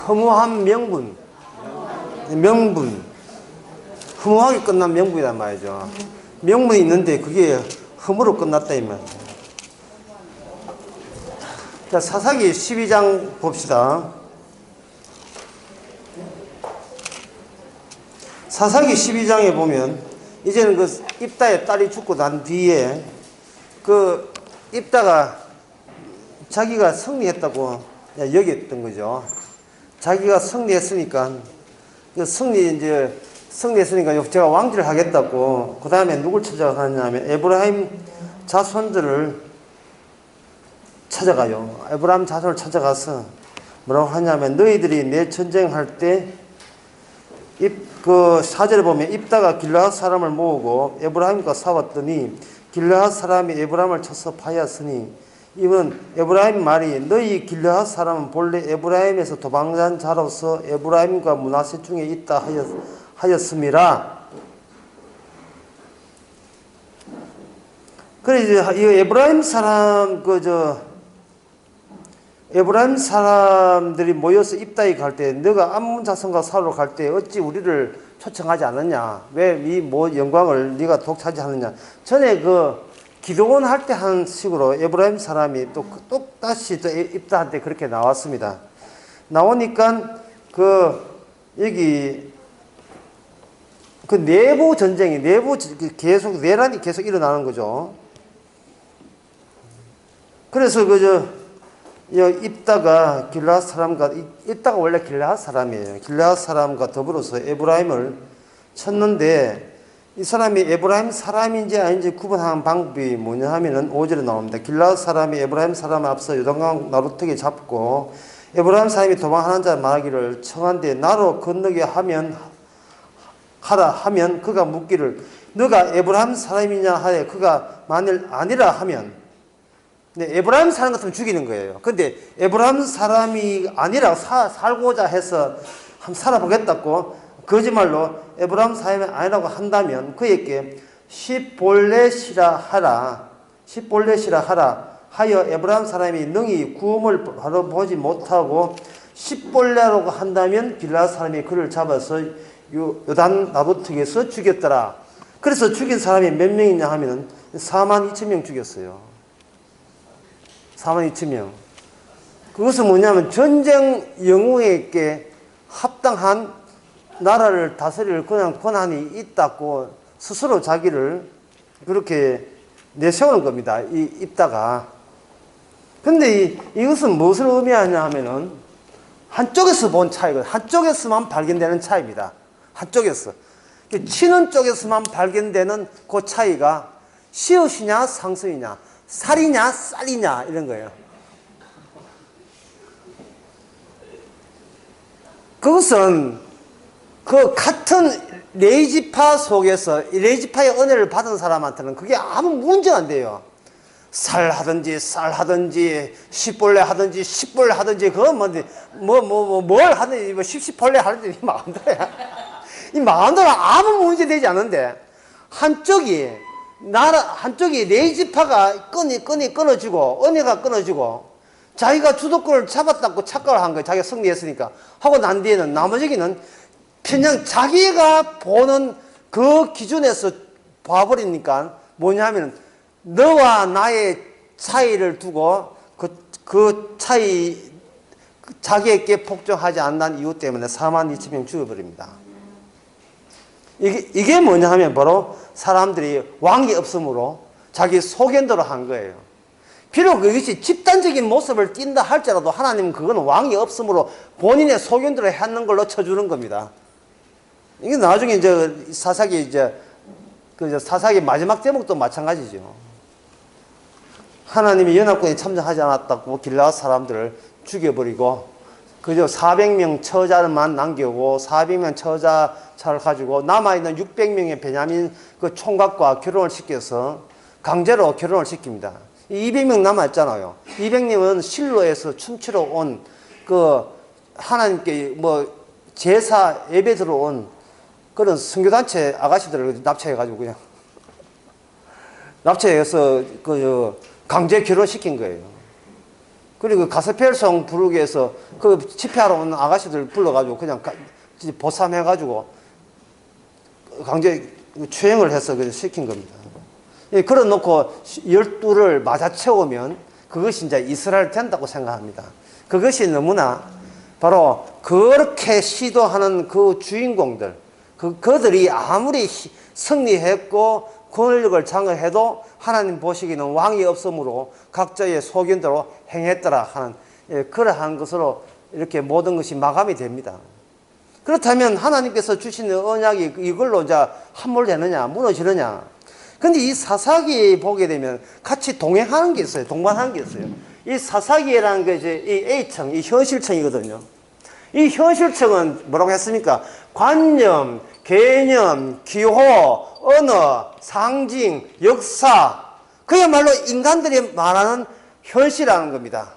허무한 명분. 명분. 허무하게 끝난 명분이란 말이죠. 명분이 있는데 그게 허무로 끝났다 이 말이에요. 자, 사사기 12장 봅시다. 사사기 12장에 보면 이제는 그 입다의 딸이 죽고 난 뒤에 그 입다가 자기가 승리했다고 여겼던 거죠. 자기가 승리했으니까 승리했으니까 제가 왕지를 하겠다고 그 다음에 누굴 찾아가냐면 에브라임 자손들을 찾아가요. 에브라임 자손을 찾아가서 뭐라고 하냐면 너희들이 내 전쟁할 때 그 사절에 보면 입다가 길르앗 사람을 모으고 에브라임과 싸웠더니 길르앗 사람이 에브라임을 쳐서 파였으니 이건 에브라임 말이 너희 길르앗 사람은 본래 에브라임에서 도망한 자로서 에브라임과 므낫세 중에 있다 하였음이라. 그래 이제 이 에브라임 사람들이 모여서 입다에 갈 때 너가 암몬 자손과 싸우러 갈 때 어찌 우리를 초청하지 않았냐? 왜 이 영광을 네가 독차지하느냐? 전에 기도원 할 때 한 식으로 에브라임 사람이 또 다시 입다한테 그렇게 나왔습니다. 나오니까 여기 내부 전쟁이 계속 내란이 계속 일어나는 거죠. 그래서 입다가 길르앗 사람과 입다가 원래 길르앗 사람이에요. 길르앗 사람과 더불어서 에브라임을 쳤는데 이 사람이 에브라임 사람인지 아닌지 구분하는 방법이 뭐냐 하면은 5절에 나옵니다. 길르앗 사람이 에브라임 사람에 앞서 요단강 나루터기 잡고 에브라임 사람이 도망하는 자 말하기를 청한데 나로 건너게 하라 하면 그가 묻기를 너가 에브라임 사람이냐 하에 그가 만일 아니라 하면 에브라임 사람 같으면 죽이는 거예요. 근데 에브라임 사람이 아니라 살고자 해서 한번 살아보겠다고 거짓말로 에브라임 사람이 아니라고 한다면 그에게 십볼렛이라 하라 하여 에브라임 사람이 능히 구음을 바로 보지 못하고 십볼레라고 한다면 길르앗 사람이 그를 잡아서 요단 나루터기에서 죽였더라. 그래서 죽인 사람이 몇 명이냐 하면 42,000명 죽였어요. 42,000명. 그것은 뭐냐면 전쟁 영웅에게 합당한 나라를 다스릴 그냥 권한이 있다고 스스로 자기를 그렇게 내세우는 겁니다. 이 입다가. 근데 이것은 무엇을 의미하냐 하면은 한쪽에서 본 차이거든요. 한쪽에서만 발견되는 차이입니다. 한쪽에서. 치는 쪽에서만 발견되는 그 차이가 시옷이냐 상서이냐 살이냐 쌀이냐 이런 거예요. 그것은 같은 레이지파 속에서 레이지파의 은혜를 받은 사람한테는 그게 아무 문제가 안 돼요. 쌀 하든지 십벌레 하든지 그건 뭘 하든지 십벌레 하든지 이 마음대로야. 이 마음대로 아무 문제 되지 않는데 한쪽이 레이지파가 끊어지고 은혜가 끊어지고 자기가 주도권을 잡았다고 착각을 한 거예요. 자기가 승리했으니까 하고 난 뒤에는 나머지는 그냥 자기가 보는 그 기준에서 봐버리니까 뭐냐면 너와 나의 차이를 두고 그 차이 자기에게 복종하지 않는 이유 때문에 42,000명 죽여버립니다. 이게 뭐냐 하면 바로 사람들이 왕이 없으므로 자기 소견대로 한 거예요. 비록 이것이 집단적인 모습을 띈다 할지라도 하나님은 그거는 왕이 없으므로 본인의 소견대로 하는 걸로 쳐주는 겁니다. 이게 나중에 사사기 마지막 제목도 마찬가지죠. 하나님이 연합군에 참전하지 않았다고 길르앗 사람들을 죽여버리고 그저 400명 처자만 남겨오고 400명 처자를 가지고 남아있는 600명의 베냐민 그 총각과 결혼을 시켜서 강제로 결혼을 시킵니다. 200명 남아있잖아요. 200명은 실로에서 춤추러 온 하나님께 제사 예배 들어온 그런 선교단체 아가씨들을 납치해가지고 그냥 납치해서 강제 결혼시킨 거예요. 그리고 가스펠송 부르기 위해서 그 집회하러 온 아가씨들 불러가지고 그냥 보쌈해가지고 강제 추행을 해서 시킨 겁니다. 예, 그래 놓고 12를 맞아 채우면 그것이 이제 이스라엘 된다고 생각합니다. 그것이 너무나 바로 그렇게 시도하는 그 주인공들, 그들이 아무리 승리했고 권력을 장악해도 하나님 보시기에는 왕이 없으므로 각자의 소견대로 행했더라 하는, 예, 그러한 것으로 이렇게 모든 것이 마감이 됩니다. 그렇다면 하나님께서 주시는 언약이 이걸로 이제 함몰되느냐, 무너지느냐. 근데 이 사사기 보게 되면 같이 동행하는 게 있어요. 동반하는 게 있어요. 이 사사기라는 게 이제 이 A층, 이 현실층이거든요. 이 현실층은 뭐라고 했습니까? 관념, 개념, 기호, 언어, 상징, 역사, 그야말로 인간들이 말하는 현실이라는 겁니다.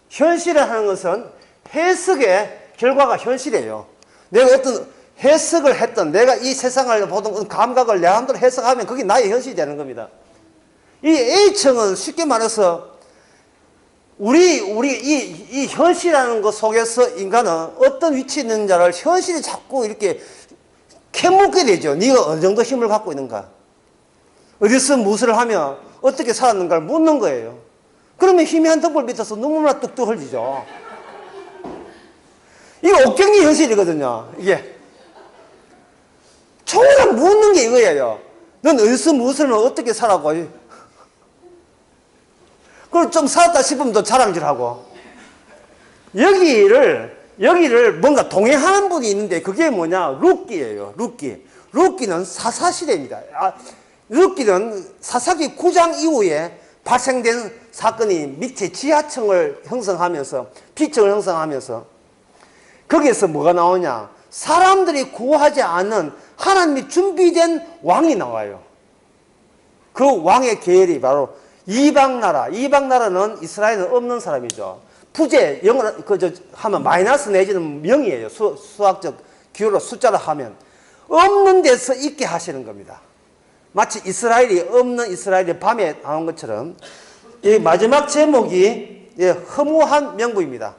현실이라는 것은 해석의 결과가 현실이에요. 내가 어떤 해석을 했던, 내가 이 세상을 보던 감각을 내 마음대로 해석하면 그게 나의 현실이 되는 겁니다. 이 A층은 쉽게 말해서 이 현실이라는 것 속에서 인간은 어떤 위치에 있는지를 현실이 자꾸 이렇게 캐묻게 되죠. 네가 어느 정도 힘을 갖고 있는가, 어디서 무엇을 하며 어떻게 살았는가를 묻는 거예요. 그러면 희미한 덕불 밑에서 눈물만 뚝뚝 흘리죠. 이거 옥경이 현실이거든요. 이게 초월한 묻는 게 이거예요. 넌 어디서 무엇을 어떻게 살았고, 그리고 좀 살았다 싶으면 또 자랑질하고. 여기를 뭔가 동행하는 분이 있는데 그게 뭐냐? 룻기예요. 룻기는 사사시대입니다. 룻기는 사사기 9장 이후에 발생된 사건이 밑에 지하층을 형성하면서, 피층을 형성하면서 거기에서 뭐가 나오냐? 사람들이 구하지 않는 하나님이 준비된 왕이 나와요. 그 왕의 계열이 바로 이방나라는 이스라엘은 없는 사람이죠. 부재, 영어로 하면 마이너스 내지는 0이에요. 수학적 기호로 숫자로 하면 없는 데서 있게 하시는 겁니다. 마치 이스라엘이 없는 이스라엘이 밤에 나온 것처럼 이 마지막 제목이, 예, 허무한 명부입니다.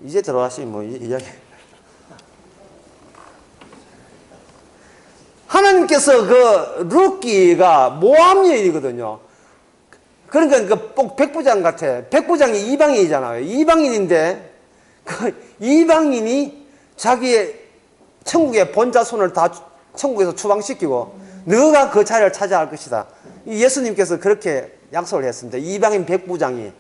이제 들어가시면 뭐 이야기. 하나님께서 그 룻기가 모함 여인이거든요. 그러니까 꼭 백부장 같아. 백부장이 이방인이잖아요. 이방인인데 그 이방인이 자기의 천국의 본자손을 다 천국에서 추방시키고 너가 그 자리를 차지할 것이다. 예수님께서 그렇게 약속을 했습니다. 이방인 백부장이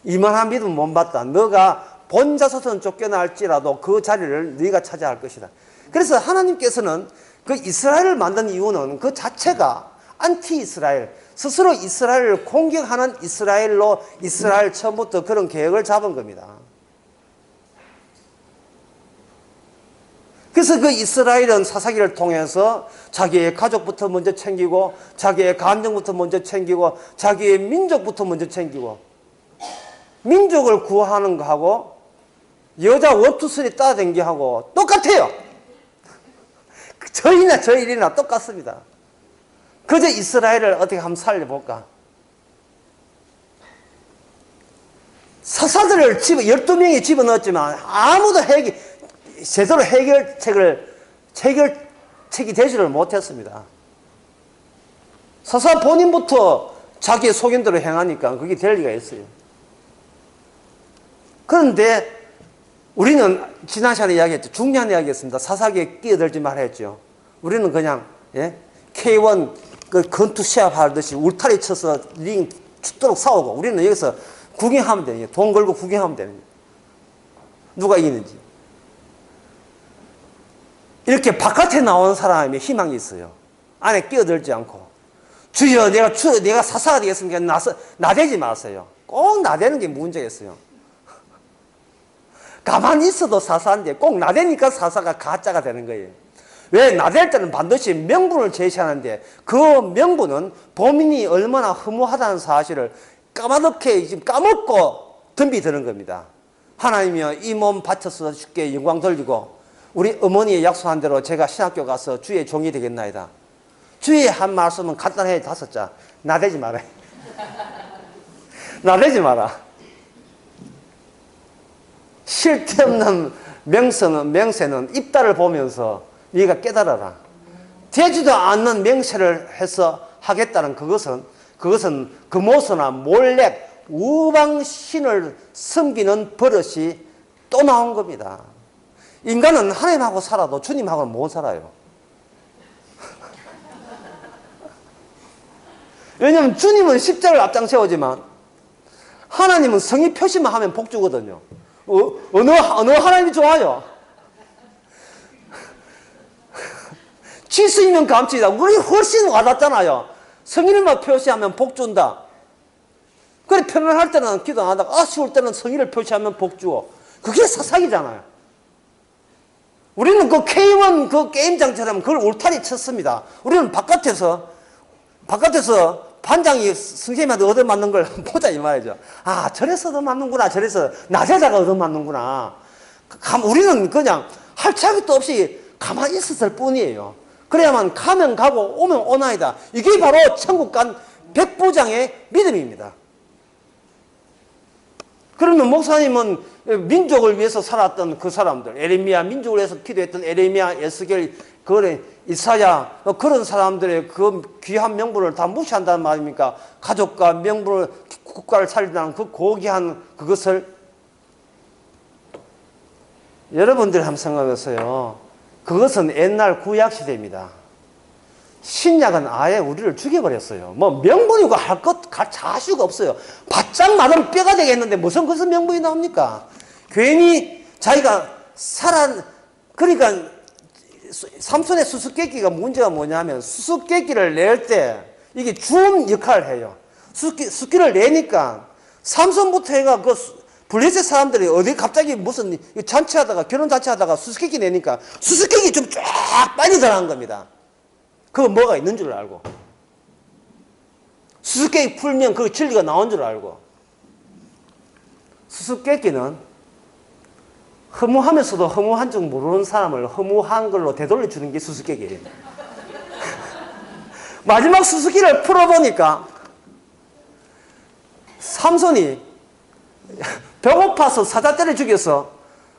이만한 믿음 못 받다. 너가 본자손은 쫓겨날지라도 그 자리를 네가 차지할 것이다. 그래서 하나님께서는 그 이스라엘을 만든 이유는 그 자체가 안티 이스라엘, 스스로 이스라엘을 공격하는 이스라엘로 이스라엘 처음부터 그런 계획을 잡은 겁니다. 그래서 그 이스라엘은 사사기를 통해서 자기의 가족부터 먼저 챙기고, 자기의 감정부터 먼저 챙기고, 자기의 민족부터 먼저 챙기고, 민족을 구하는 거하고 여자 원투슬이 따라댕기 하고 똑같아요. 저희나 저 일이나 똑같습니다. 그저 이스라엘을 어떻게 한번 살려볼까? 사사들을 12명이 집어넣었지만 아무도 제대로 해결책이 되지를 못했습니다. 사사 본인부터 자기의 소견대로 행하니까 그게 될 리가 있어요. 그런데 우리는 지난 시간에 이야기했죠. 중요한 이야기했습니다. 사사기에 끼어들지 말아 했죠. 우리는 그냥, 예? K1 그 건투 시합 하듯이 울타리 쳐서 링 죽도록 싸우고, 우리는 여기서 구경하면 되는 거예요. 돈 걸고 구경하면 되는 거예요. 누가 이기는지. 이렇게 바깥에 나오는 사람이 희망이 있어요. 안에 끼어들지 않고. 주여, 내가 사사가 되겠습니까? 나대지 마세요. 꼭 나대는 게 문제겠어요. 가만히 있어도 사사인데 꼭 나대니까 사사가 가짜가 되는 거예요. 왜? 나댈 때는 반드시 명분을 제시하는데 그 명분은 범인이 얼마나 허무하다는 사실을 까맣게 지금 까먹고 덤비드는 겁니다. 하나님이여, 이 몸 바쳐서 주께 영광 돌리고 우리 어머니의 약속한 대로 제가 신학교 가서 주의 종이 되겠나이다. 주의 한 말씀은 간단해 5자. 나대지 마라. 나대지 마라. 쓸데없는 맹세는 입다를 보면서 네가 깨달아라. 되지도 않는 맹세를 해서 하겠다는 그것은 금오소나 몰래 우방신을 섬기는 버릇이 또 나온 겁니다. 인간은 하나님하고 살아도 주님하고는 못 살아요. 왜냐하면 주님은 십자가를 앞장세우지만 하나님은 성의 표시만 하면 복 주거든요. 어느 하나님이 좋아요? 질서 있는 감치다. 우리 훨씬 와닿잖아요. 성의를만 표시하면 복 준다. 그래, 편안할 때는 기도 안 하다가 아쉬울 때는 성의를 표시하면 복 주어. 그게 사사기잖아요. 우리는 그 K1 그 게임장처럼 그걸 울타리 쳤습니다. 우리는 바깥에서 반장이 선생님한테 얻어맞는 걸 보자 이 말이죠. 아, 저래서 얻어맞는구나. 저래서 낮에다가 얻어맞는구나. 우리는 그냥 할 차기도 없이 가만히 있었을 뿐이에요. 그래야만 가면 가고 오면 오나이다. 이게 바로 천국 간 백부장의 믿음입니다. 그러면 목사님은 민족을 위해서 살았던 그 사람들, 에레미야, 민족을 위해서 기도했던 에레미야, 에스겔, 이사야, 그런 사람들의 그 귀한 명분을 다 무시한다는 말입니까? 가족과 명분을, 국가를 살린다는 그 고귀한 그것을 여러분들이 한번 생각해보세요. 그것은 옛날 구약시대입니다. 신약은 아예 우리를 죽여버렸어요. 뭐 명분이고 할 자슈가 없어요. 바짝 마른 뼈가 되겠는데 무슨 그것은 명분이 나옵니까? 괜히 자기가 그러니까 삼손의 수수께끼가 문제가 뭐냐면 수수께끼를 낼 때 이게 주음 역할을 해요. 수수께끼를 내니까 삼손부터 해가 그 블레셋 사람들이 어디 갑자기 무슨 잔치하다가 결혼 잔치하다가 수수께끼 내니까 수수께끼 좀 쫙 빨리 들어간 겁니다. 그거 뭐가 있는 줄 알고 수수께끼 풀면 그 진리가 나온 줄 알고. 수수께끼는 허무하면서도 허무한 줄 모르는 사람을 허무한 걸로 되돌려주는 게 수수께끼예요. 마지막 수수께끼를 풀어보니까 삼손이 배고파서 사자떼를 죽여서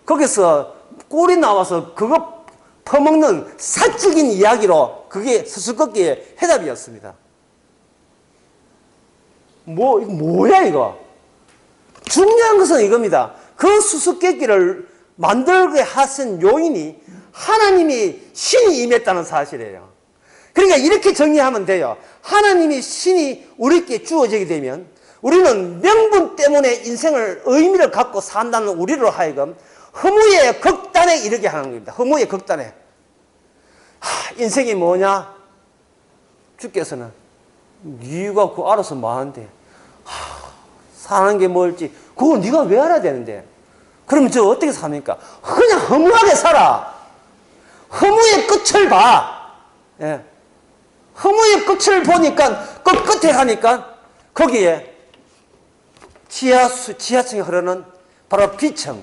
거기서 꿀이 나와서 그거 퍼먹는 사적인 이야기로 그게 수수께끼의 해답이었습니다. 뭐야 이거? 중요한 것은 이겁니다. 그 수수께끼를 만들게 하신 요인이 하나님이 신이 임했다는 사실이에요. 그러니까 이렇게 정리하면 돼요. 하나님이 신이 우리께 주어지게 되면 우리는 명분 때문에 인생을 의미를 갖고 산다는 우리로 하여금 허무의 극단에 이르게 하는 겁니다. 허무의 극단에. 인생이 뭐냐? 주께서는 네가 그거 알아서 뭐하는데 사는 게 뭘지 그걸 네가 왜 알아야 되는데? 그러면 저 어떻게 삽니까? 그냥 허무하게 살아. 허무의 끝을 봐. 예. 허무의 끝을 보니까 끝에 가니까 거기에 지하층에 흐르는 바로 비청.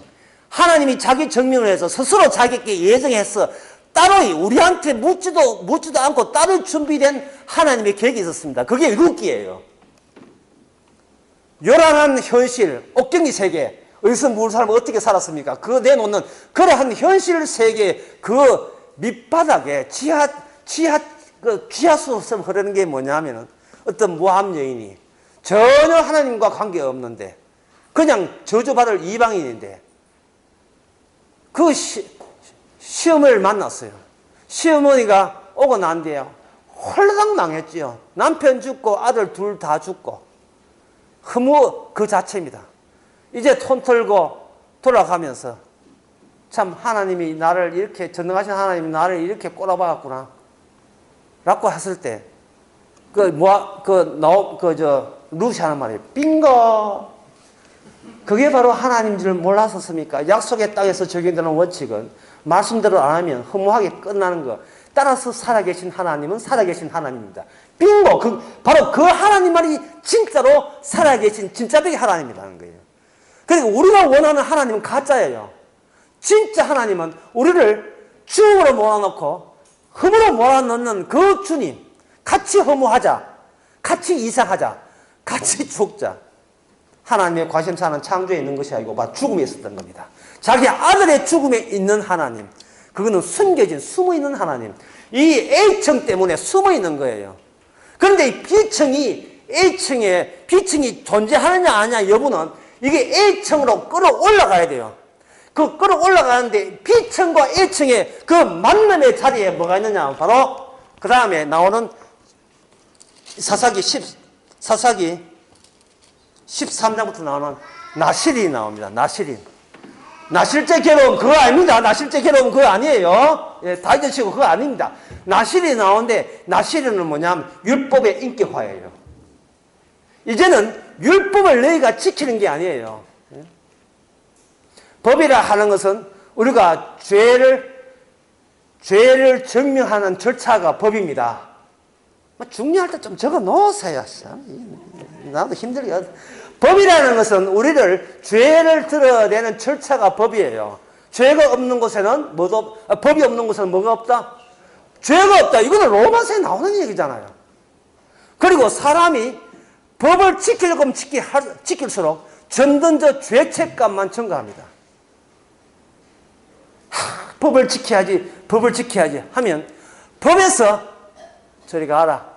하나님이 자기 증명을 해서 스스로 자기께 예정해서 따로 우리한테 묻지도 않고 따로 준비된 하나님의 계획이 있었습니다. 그게 룻기예요. 요란한 현실, 옥경이 세계, 어디서 뭘 살면 어떻게 살았습니까? 그거 내놓는 그러한 현실 세계 그 밑바닥에 지하수로 흐르는 게 뭐냐면은 어떤 모함 여인이 전혀 하나님과 관계없는데 그냥 저주받을 이방인인데 그 시어머니를 만났어요. 시어머니가 오고 난 뒤에 홀랑 망했지요. 남편 죽고 아들 둘 다 죽고 허무 그 자체입니다. 이제 톤 털고 돌아가면서 참 하나님이 나를 이렇게 전능하신 하나님이 나를 이렇게 꼬라박았구나 라고 했을 때 루시 하는 말이에요. 빙고. 그게 바로 하나님인 줄 몰랐었습니까? 약속의 땅에서 적용되는 원칙은 말씀대로 안 하면 허무하게 끝나는 거. 따라서 살아계신 하나님은 살아계신 하나님입니다. 빙고. 바로 그 하나님만이 진짜로 살아계신 진짜적인 하나님이라는 거예요. 그러니까 우리가 원하는 하나님은 가짜예요. 진짜 하나님은 우리를 주으로 몰아넣고 흠으로 몰아넣는 그 주님. 같이 허무하자. 같이 이상하자. 같이 죽자. 하나님의 관심사는 창조에 있는 것이 아니고 죽음에 있었던 겁니다. 자기 아들의 죽음에 있는 하나님. 그거는 숨겨진, 숨어있는 하나님. 이 A층 때문에 숨어있는 거예요. 그런데 이 B층이 존재하느냐 아니냐 여부는 이게 A층으로 끌어올라가야 돼요. 그 끌어올라가는데 B층과 A층의 그 만남의 자리에 뭐가 있느냐. 바로 그 다음에 나오는 사사기 13장부터 나오는 나실이 나옵니다. 나실제 괴로움 그거 아닙니다. 나실제 괴로움 그거 아니에요. 예, 다 잊으시고 그거 아닙니다. 나실이 나오는데 나실은 뭐냐면 율법의 인격화예요. 이제는 율법을 너희가 지키는 게 아니에요. 예? 법이라 하는 것은 우리가 죄를 증명하는 절차가 법입니다. 중요할 때 좀 적어 놓으세요. 나도 힘들게. 법이라는 것은 우리를 죄를 드러내는 절차가 법이에요. 죄가 없는 곳에는 법이 없는 곳에는 뭐가 없다? 죄가 없다. 이거는 로마서에 나오는 얘기잖아요. 그리고 사람이 법을 지키려고 지킬수록 점점 죄책감만 증가합니다. 법을 지켜야지 하면 법에서 저리 가라.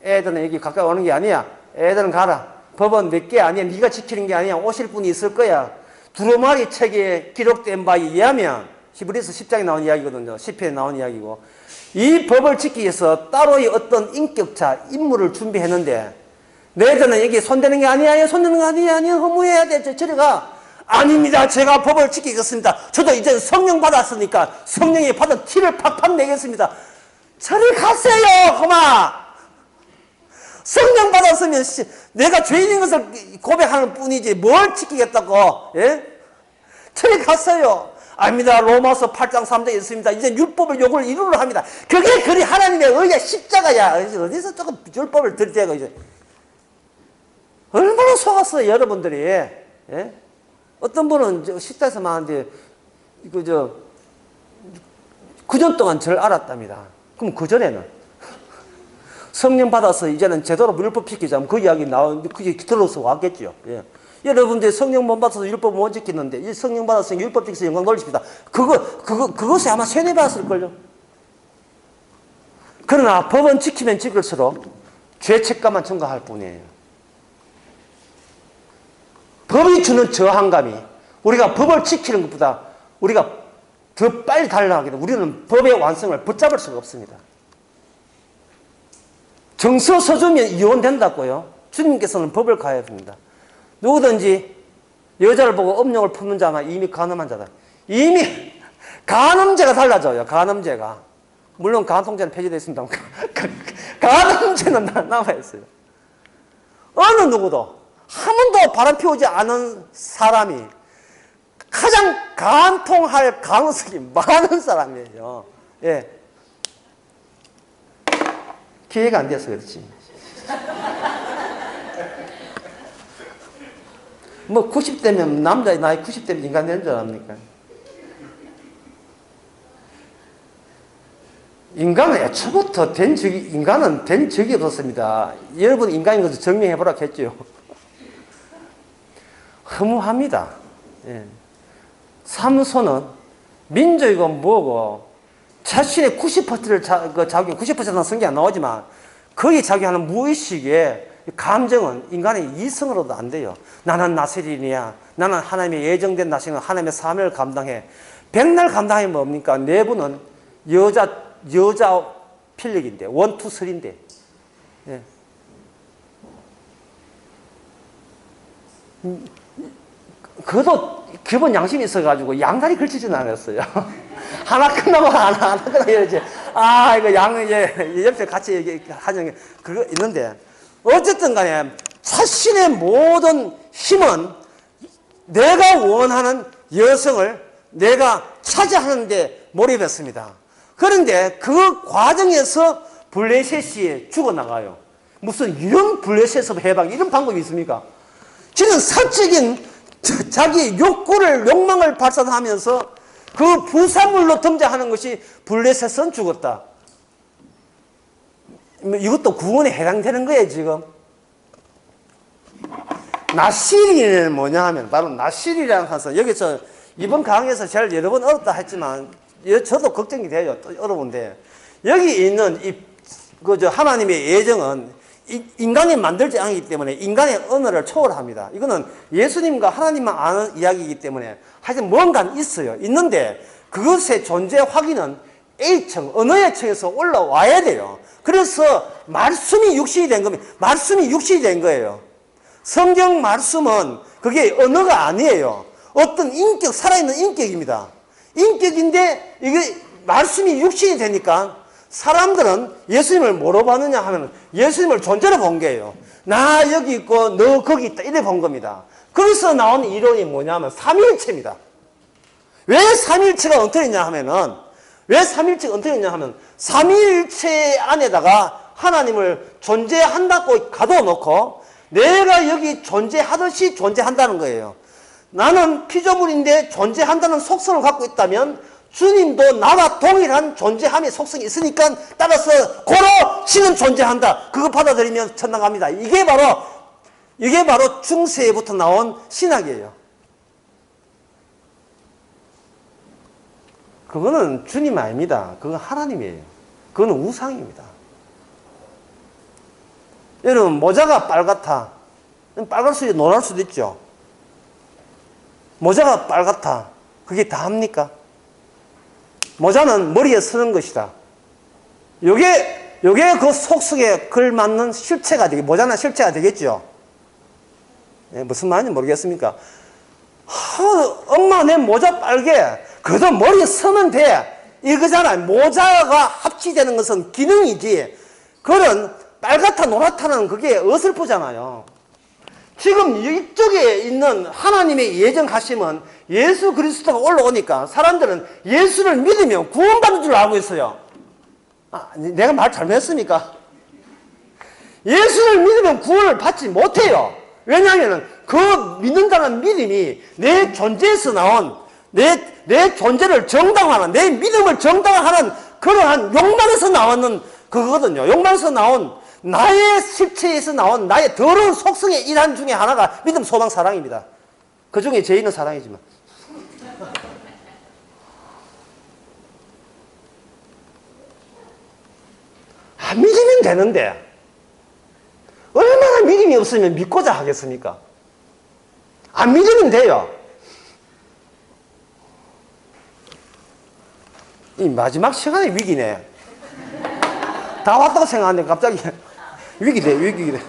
애들은 여기 가까이 오는 게 아니야. 애들은 가라. 법은 몇 개 아니야. 네가 지키는 게 아니야. 오실 분이 있을 거야. 두루마리 책에 기록된 바에 의하면 히브리서 10장에 나온 이야기거든요. 10편에 나온 이야기고 이 법을 지키기 위해서 따로의 어떤 인격자, 인물을 준비했는데 너희들은 여기 손대는 게 아니야. 손대는 거 아니야. 허무해야 돼. 저리 가. 아닙니다. 제가 법을 지키겠습니다. 저도 이제 성령 받았으니까 성령이 받은 티를 팍팍 내겠습니다. 저리 가세요. 그만. 성령 받았으면 내가 죄인인 것을 고백하는 뿐이지 뭘 지키겠다고. 예? 저리 갔어요. 아닙니다. 로마서 8장 3장에 있습니다. 이제 율법을 요구를 이루려 합니다. 그게 그리 하나님의 의의 십자가야. 어디서 조금 율법을 들이대고 이제 얼마나 속았어요 여러분들이. 예? 어떤 분은 식당에서 말하는데 9년 동안 절 알았답니다. 그럼 그 전에는 성령 받아서 이제는 제대로 율법 지키자면 그 이야기 나오는데 그게 들어서 왔겠죠. 예. 여러분들 성령 못 받아서 율법 못 지키는데 이 성령 받아서 율법 지켜서 영광 돌리십니다. 그것에 아마 세뇌 받았을걸요. 그러나 법은 지키면 지킬수록 죄책감만 증가할 뿐이에요. 법이 주는 저항감이 우리가 법을 지키는 것보다 우리가 더 빨리 달려가게 돼. 우리는 법의 완성을 붙잡을 수가 없습니다. 정서 서주면 이혼된다고요. 주님께서는 법을 가야 됩니다. 누구든지 여자를 보고 음욕을 품는 자만 이미 간음한 자다. 이미 간음죄가 달라져요. 간음죄가. 물론 간통죄는 폐지되어 있습니다. 간음죄는 남아있어요. 어느 누구도 한 번도 바람 피우지 않은 사람이 가장 간통할 가능성이 많은 사람이에요. 예. 기회가 안 돼서 그렇지. 뭐 90대면 남자의 나이 90대면 인간 되는 줄 압니까? 인간은 애초부터 인간은 된 적이 없었습니다. 여러분 인간인 것을 증명해보라 했죠. 허무합니다. 예. 삼손은 민족이고 뭐고 자신의 90%를 자기 90%는 성경에 안 나오지만 거기 자기하는 무의식의 감정은 인간의 이성으로도 안 돼요. 나는 나세린이야. 나는 하나님의 예정된 나시는 하나님의 사명을 감당해. 백날 감당하면 뭡니까? 내부는 여자 필력인데 원투설인데. 예. 그것도 기본 양심이 있어가지고 양다리 걸치지는 않았어요. 하나 끝나고 하나 끝나고 이러지. 이거 이제 옆에 같이 하는 게 그거 있는데 어쨌든 간에 자신의 모든 힘은 내가 원하는 여성을 내가 차지하는 데 몰입했습니다. 그런데 그 과정에서 블레셋이 죽어나가요. 무슨 이런 블레셋에서 해방 이런 방법이 있습니까? 지금 사적인 자기 욕망을 발산하면서 그 부산물로 등장하는 것이 블레셋은 죽었다. 이것도 구원에 해당되는 거예요, 지금. 나실이는 뭐냐 하면 바로 나실이라는 것은 여기서 이번 강의에서 제일 여러 번 어렵다 했지만 저도 걱정이 돼요. 또 어려운데 여기 있는 하나님의 예정은 인간이 만들지 않기 때문에 인간의 언어를 초월합니다. 이거는 예수님과 하나님만 아는 이야기이기 때문에 하여튼 뭔가 있어요. 있는데 그것의 존재 확인은 A층, 언어의 층에서 올라와야 돼요. 그래서 말씀이 육신이 된 겁니다. 말씀이 육신이 된 거예요. 성경 말씀은 그게 언어가 아니에요. 어떤 인격, 살아있는 인격입니다. 인격인데 이게 말씀이 육신이 되니까 사람들은 예수님을 뭐로 봤느냐 하면 예수님을 존재로 본 거예요. 나 여기 있고 너 거기 있다 이래 본 겁니다. 그래서 나온 이론이 뭐냐면 삼위일체입니다. 왜 삼위일체가 엉터리냐 하면은 왜 삼위일체가 엉터리냐 하면 삼위일체 안에다가 하나님을 존재한다고 가둬놓고 내가 여기 존재하듯이 존재한다는 거예요. 나는 피조물인데 존재한다는 속성을 갖고 있다면 주님도 나와 동일한 존재함의 속성이 있으니까 따라서 고로 신은 존재한다. 그거 받아들이면 천당 갑니다. 이게 바로 중세부터 나온 신학이에요. 그거는 주님 아닙니다. 그건 하나님이에요. 그거는 우상입니다. 여러분 모자가 빨갛다. 빨갈 수도 노랄 수도 있죠. 모자가 빨갛다. 그게 다 합니까? 모자는 머리에 쓰는 것이다. 요게 그 속속에 걸맞는 실체가 되게, 모자는 실체가 되겠죠. 네, 무슨 말인지 모르겠습니까? 엄마 내 모자 빨개. 그래도 머리에 쓰면 돼. 이거잖아. 모자가 합치되는 것은 기능이지. 그런 빨갛다 노랗다는 그게 어설프잖아요. 지금 이쪽에 있는 하나님의 예정하심은 예수 그리스도가 올라오니까 사람들은 예수를 믿으면 구원받는 줄 알고 있어요. 내가 말 잘못했습니까? 예수를 믿으면 구원을 받지 못해요. 왜냐하면 그 믿는다는 믿음이 내 존재에서 나온 내 존재를 정당화하는, 내 믿음을 정당화하는 그러한 욕망에서 나오는 그거거든요. 욕망에서 나온 나의 실체에서 나온 나의 더러운 속성의 일환 중에 하나가 믿음, 소망, 사랑입니다. 그 중에 제일은 사랑이지만. 안 믿으면 되는데 얼마나 믿음이 없으면 믿고자 하겠습니까? 안 믿으면 돼요. 이 마지막 시간에 위기네. 다 왔다고 생각하는데 갑자기 위기래.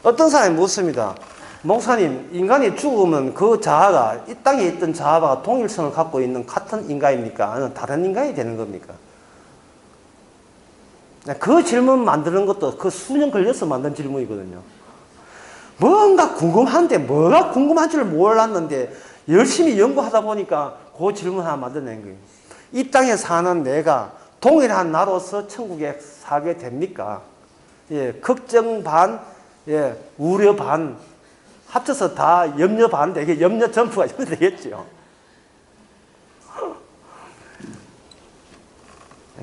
어떤 사람이 묻습니다. 목사님, 인간이 죽으면 그 자아가 이 땅에 있던 자아와 동일성을 갖고 있는 같은 인간입니까? 아니면 다른 인간이 되는 겁니까? 그 질문 만드는 것도 그 수년 걸려서 만든 질문이거든요. 뭔가 궁금한데 뭐가 궁금한 줄 몰랐는데 열심히 연구하다 보니까 그 질문 하나 만들어낸 거예요. 이 땅에 사는 내가 동일한 나로서 천국에 살게 됩니까? 예, 걱정 반, 예, 우려 반, 합쳐서 다 염려 반 되게 염려 점프가 되겠죠.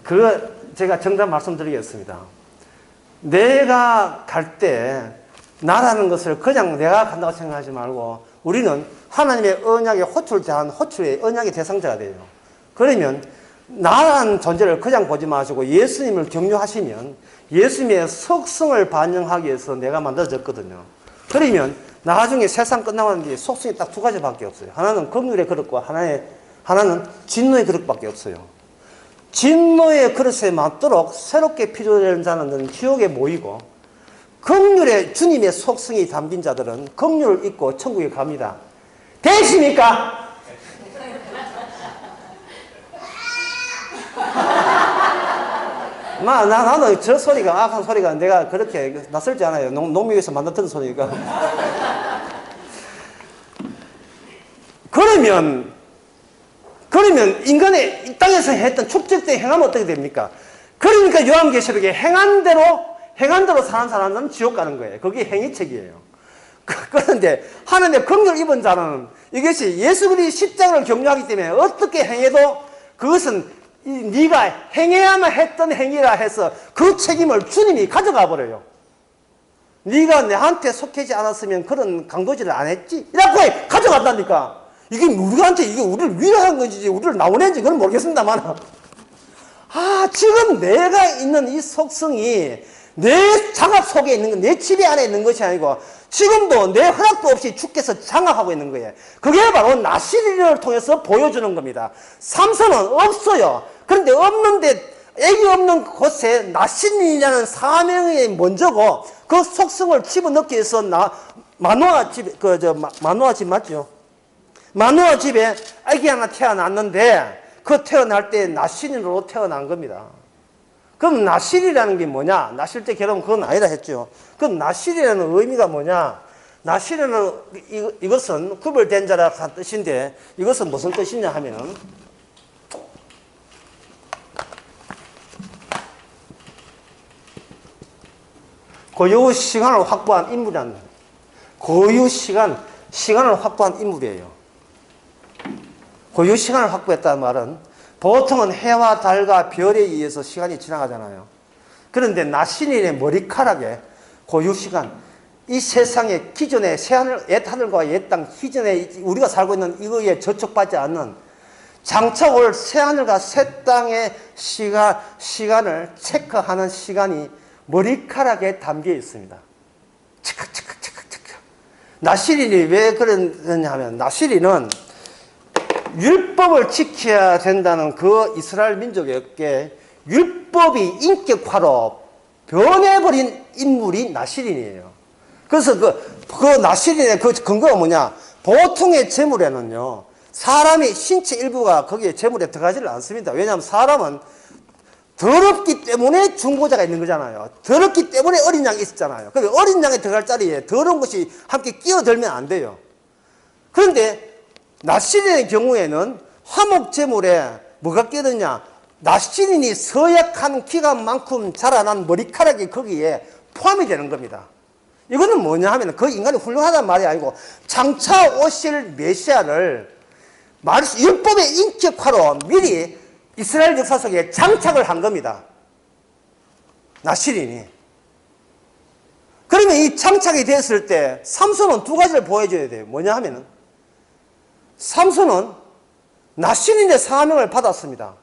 그거 제가 정답 말씀드리겠습니다. 내가 갈 때 나라는 것을 그냥 내가 간다고 생각하지 말고 우리는 하나님의 언약에 호출대한 호출의 언약의 대상자가 돼요. 그러면 나라는 존재를 그냥 보지 마시고 예수님을 경유하시면 예수님의 속성을 반영하기 위해서 내가 만들어졌거든요. 그러면 나중에 세상 끝나고 난 뒤에 속성이 딱 두 가지밖에 없어요. 하나는 긍휼의 그릇과 하나는 진노의 그릇밖에 없어요. 진노의 그릇에 맞도록 새롭게 피조되는 자는 지옥에 모이고 긍휼의 주님의 속성이 담긴 자들은 긍휼을 입고 천국에 갑니다. 되십니까? 나는 저 소리가, 악한 소리가 내가 그렇게 낯설지 않아요. 농민에서 만났던 소리가. 그러면 인간의 이 땅에서 했던 축적된 행함은 어떻게 됩니까? 그러니까 요한계시록에 행한 대로 사는 사람은 지옥 가는 거예요. 그게 행위책이에요. 그런데 하나님의 긍휼을 입은 자는 이것이 예수 그리스도의 십자가를 경유하기 때문에 어떻게 행해도 그것은 네가 행해야만 했던 행위라 해서 그 책임을 주님이 가져가 버려요. 네가 내한테 속하지 않았으면 그런 강도질을 안 했지. 이라고 가져간다니까. 이게 우리한테 이게 우리를 위로하는 건지 우리를 나오는지 그건 모르겠습니다만. 지금 내가 있는 이 속성이 내 장악 속에 있는 거, 내 집에 안에 있는 것이 아니고 지금도 내 허락도 없이 주께서 장악하고 있는 거예요. 그게 바로 나시리를 통해서 보여주는 겁니다. 삼손은 없어요. 그런데 없는데 애기 없는 곳에 나신이라는 사명이 먼저고 그 속성을 집어넣기 위해서 마노아 집, 마노아 집 맞죠? 마노아 집에 애기 하나 태어났는데 그 태어날 때 나신으로 태어난 겁니다. 그럼 나실이라는 게 뭐냐? 나실 때 결혼 그건 아니다 했죠. 그럼 나실이라는 의미가 뭐냐? 나실이라는 이것은 구별된 자라는 뜻인데 이것은 무슨 뜻이냐 하면은 고유 시간을 확보한 인물이라는 고유 시간을 확보한 인물이에요. 고유 시간을 확보했다는 말은 보통은 해와 달과 별에 의해서 시간이 지나가잖아요. 그런데 나신인의 머리카락에 고유 시간, 이 세상의 기존의 새하늘, 옛하늘과 옛땅, 기존에 우리가 살고 있는 이거에 저촉받지 않는 장차 올 새하늘과 새 땅의 시간을 체크하는 시간이 머리카락에 담겨 있습니다. 체크. 나시린이 왜 그러냐 하면 나시린은 율법을 지켜야 된다는 그 이스라엘 민족에게 율법이 인격화로 변해버린 인물이 나시린이에요. 그래서 그 나시린의 그 근거가 뭐냐? 보통의 제물에는요, 사람이 신체 일부가 거기에 제물에 들어가지를 않습니다. 왜냐하면 사람은 더럽기 때문에 중보자가 있는 거잖아요. 더럽기 때문에 어린 양이 있었잖아요. 그런데 어린 양에 들어갈 자리에 더러운 것이 함께 끼어들면 안 돼요. 그런데 나시린의 경우에는 화목 제물에 뭐가 끼어드냐? 나시린이 서약한 기간만큼 자라난 머리카락이 거기에 포함이 되는 겁니다. 이거는 뭐냐 하면 그 인간이 훌륭하다는 말이 아니고 장차 오실 메시아를 율법의 인격화로 미리 이스라엘 역사 속에 장착을 한 겁니다. 나시린이. 그러면 이 장착이 됐을 때 삼손은 두 가지를 보여줘야 돼요. 뭐냐 하면은 삼손은 나시린의 사명을 받았습니다.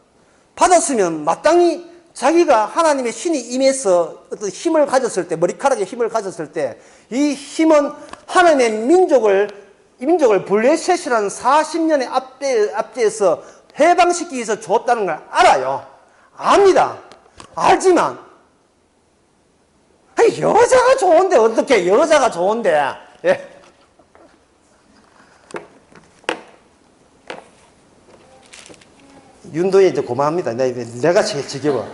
받았으면 마땅히 자기가 하나님의 신이 임해서 어떤 힘을 가졌을 때, 머리카락에 힘을 가졌을 때, 이 힘은 하나님의 민족을 블레셋이라는 40년의 앞뒤에서 해방시키기 위해서 줬다는 걸 알아요. 압니다. 알지만, 여자가 좋은데, 어떻게 여자가 좋은데, 예. 윤도에 이제 고마합니다. 내가 제일 지겨워.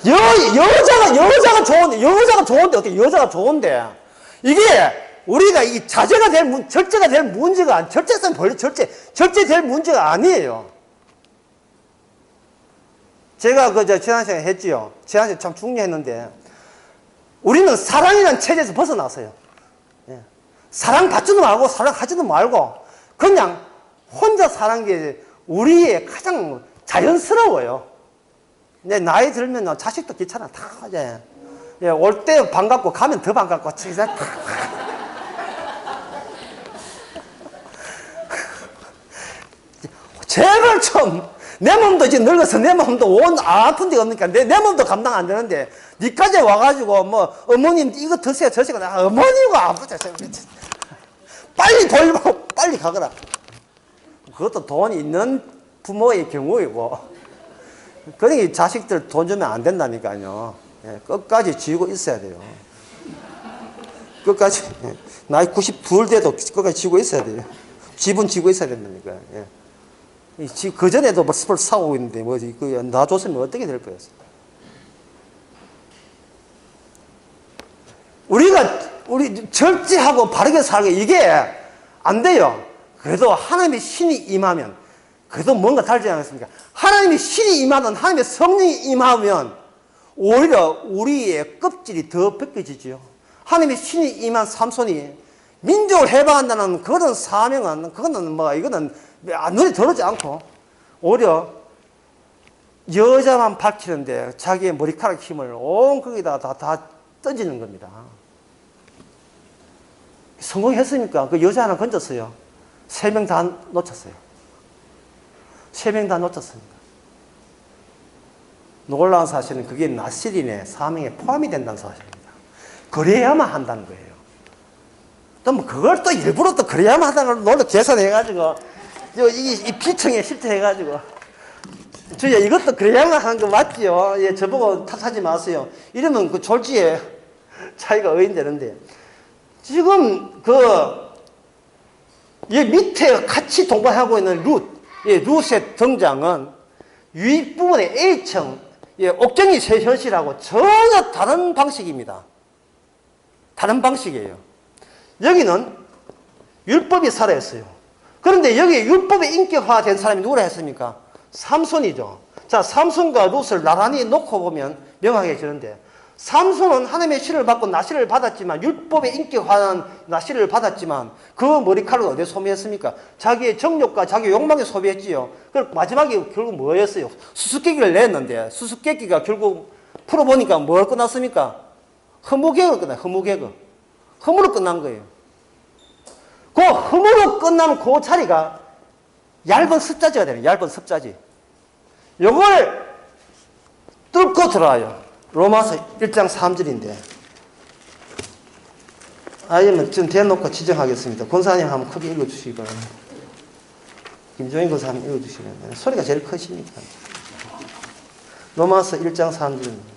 여자가 좋은데, 어떻게 여자가 좋은데. 이게, 우리가 이 자제가 절제가 될 문제가, 절제성 벌리, 절제될 문제가 아니에요. 제가 지난 시간에 했지요. 지난 시간에 참 중요했는데, 우리는 사랑이라는 체제에서 벗어났어요. 예. 사랑받지도 말고, 사랑하지도 말고, 그냥 혼자 사는 게 우리의 가장 자연스러워요. 근데 나이 들면 자식도 귀찮아. 다 하자. 예, 올 때 반갑고, 가면 더 반갑고, 제발 좀, 내 몸도 이제 늙어서 내 몸도 아픈 데가 없으니까 내 몸도 감당 안 되는데, 니까지 와가지고, 어머님 이거 드세요, 저세요. 어머니가 아프다. 빨리 돌고, 빨리 가거라. 그것도 돈 있는 부모의 경우이고, 그러니까 자식들 돈 주면 안 된다니까요. 예, 끝까지 쥐고 있어야 돼요. 끝까지, 예, 나이 92 돼도 끝까지 쥐고 있어야 돼요. 집은 쥐고 있어야 된다니까. 예. 그 전에도 스포를 사오고 있는데, 놔줬으면 어떻게 될 거였어? 우리 절제하고 바르게 살게, 이게 안 돼요. 그래도 하나님의 신이 임하면, 그래도 뭔가 다르지 않습니까? 하나님의 신이 임하든 하나님의 성령이 임하면, 오히려 우리의 껍질이 더 벗겨지죠. 하나님의 신이 임한 삼손이 민족을 해방한다는 그런 사명은, 이거는 눈에 들어오지 않고, 오히려 여자만 밝히는데 자기의 머리카락 힘을 온 거기다 다 던지는 겁니다. 성공했으니까 그 여자 하나 건졌어요. 3명 다 놓쳤어요. 3명 다 놓쳤습니다. 놀라운 사실은 그게 나시린의 사명에 포함이 된다는 사실입니다. 그래야만 한다는 거예요. 또 뭐 그걸 또 일부러 또 그래야만 한다는 걸 놀러 계산해가지고 이 비청에 실패해가지고 주야 이것도 그래야만 하는 거 맞지요? 예, 저보고 탓하지 마세요. 이러면 그 졸지에 차이가 어인되는데 지금 이 밑에 같이 동반하고 있는 룻의 등장은 유입 부분의 A층, 옥정이 현실하고 전혀 다른 방식입니다. 다른 방식이에요. 여기는 율법이 살아있어요. 그런데 여기 율법에 인격화된 사람이 누구라 했습니까? 삼손이죠. 자, 삼손과 룻을 나란히 놓고 보면 명확해지는데 삼손은 하나님의 시를 받고 나시를 받았지만 율법에 인격화한 나시를 받았지만 그 머리칼을 어디에 소비했습니까? 자기의 정욕과 자기 욕망에 소비했지요. 그럼 마지막에 결국 뭐였어요? 수수께끼를 냈는데 수수께끼가 결국 풀어보니까 뭘 끝났습니까? 허무개그 끝나요. 허무로 끝난 거예요. 그 허무로 끝난 그 자리가 얇은 습자지가 되는 얇은 습자지. 요걸 뚫고 들어와요. 로마서 1장 3절인데 아니면 지금 대놓고 지정하겠습니다. 권사님 한번 크게 읽어주시기 바랍니다. 김종인 권사 한번 읽어주시면 소리가 제일 크시니까. 로마서 1장 3절입니다.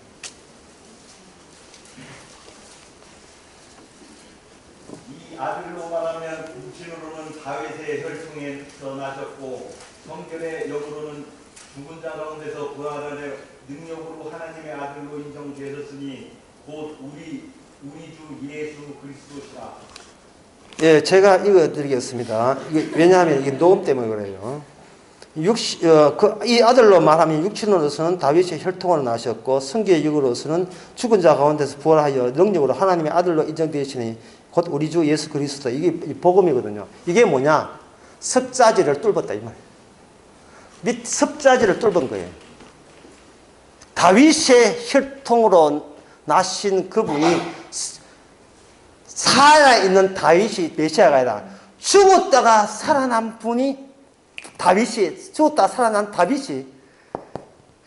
이 아들로 말하면 육신으로는 다윗의 혈통에서 나셨고 성결의 영으로는 죽은 자 가운데서 부활하여 능력으로 하나님의 아들로 인정되셨으니 곧 우리 주 예수 그리스도시라. 예, 제가 읽어드리겠습니다. 왜냐하면 이게 녹음 때문에 그래요. 이 아들로 말하면 육신으로서는 다윗의 혈통으로 나셨고 성계의 육으로서는 죽은 자 가운데서 부활하여 능력으로 하나님의 아들로 인정되시니 곧 우리 주 예수 그리스도. 이게 복음이거든요. 이게 뭐냐? 섭자지를 뚫었다 이 말이에요. 밑 섭자지를 뚫은 거예요. 다윗의 혈통으로 나신 그분이 살아있는 다윗이 메시아가 아니라 죽었다가 살아난 분이 죽었다가 살아난 다윗이